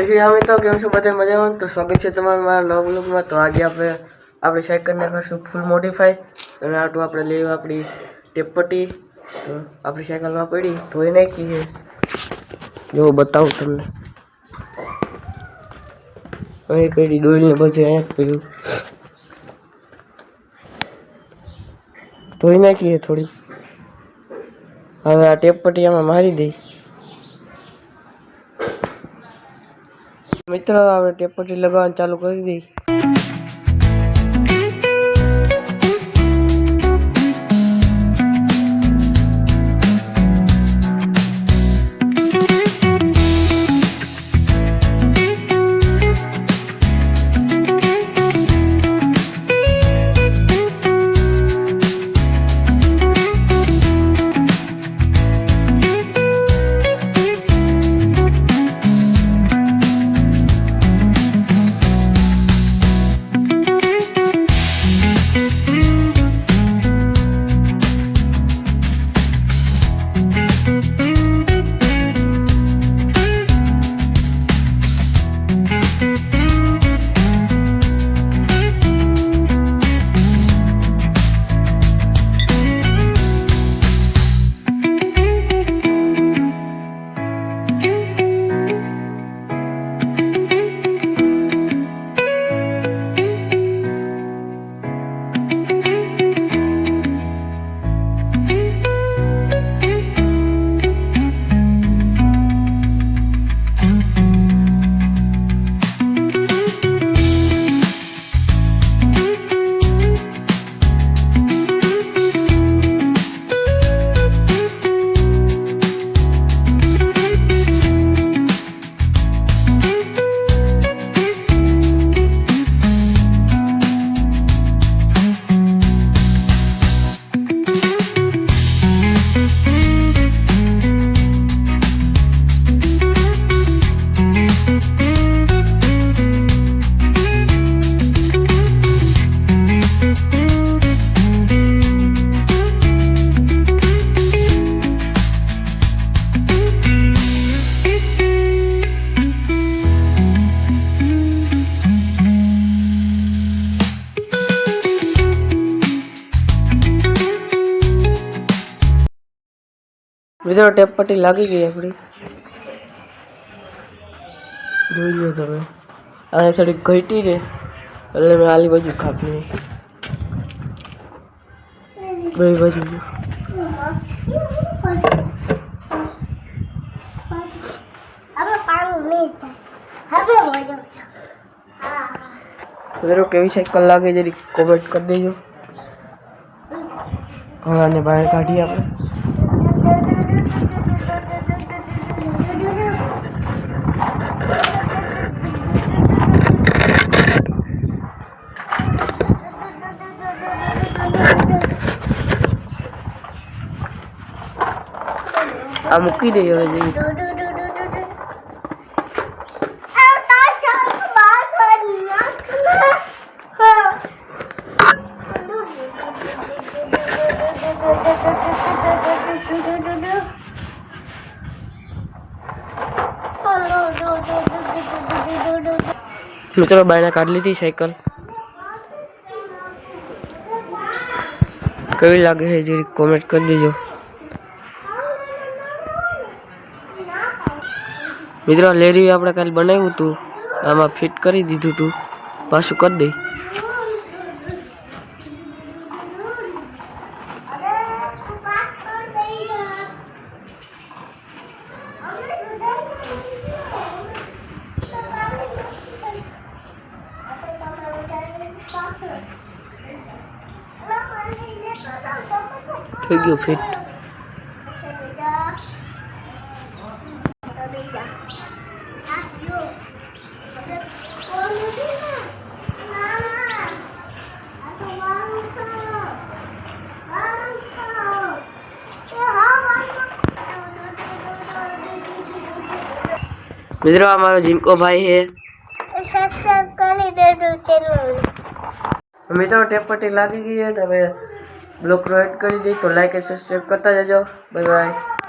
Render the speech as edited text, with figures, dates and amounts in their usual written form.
અમે તો કેમ છો બધા મજામાં? તો સ્વાગત છે તમારું મારા નવા બ્લોગમાં। તો આજે આપણે આપણી સાયકલને કરશું ફૂલ મોડિફાઈ અને આટલું આપણે લેવું આપણી ટેપપટ્ટી। તો આપણી સાયકલમાં પડી ધોઈ નાખી છે, જો બતાવું તમને। અહીં પડી ડોલને બધે અહીંયા પડ્યું, ધોઈ નાખી છે થોડી। હવે આ ટેપપટ્ટી આમાં મારી દઈ। મિત્રો આપણે ટેપપટ્ટી લગાવવાનું ચાલુ કરી દઈ। મિત્રો ટેપપટ્ટી લાગી ગઈ આપણી, જોઈ લો તમે। આને થોડી ઘટી ને એટલે મેં આલી બાજુ કાપી બે બાજુ। મિત્રો કેવી સાયકલ લાગે જરી કોમેન્ટ કરી દેજો। હવે આને બહાર કાઢીએ આપણે। આ મૂકી દઈએ હવે જઈએ। મિત્રો બાયના કાઢી લીધી સાયકલ, કેવી લાગે છે જરી કોમેન્ટ કરી દેજો। મિત્રો લેરી આપણે કાલે બનાવ્યું હતું, આમાં ફિટ કરી દીધું હતું, પાછું કરી દઈ। થઈ ગયું ફિટ। મિત્રો हमारा जिनको भाई है सब्सक्राइब કરી દેજો ચેનલ। મિત્રો ટેપપટ્ટી લાગી ગઈ है, હવે બ્લોગ એડ કરી દઈ तो लाइक और सब्सक्राइब करता जाओ। Bye bye.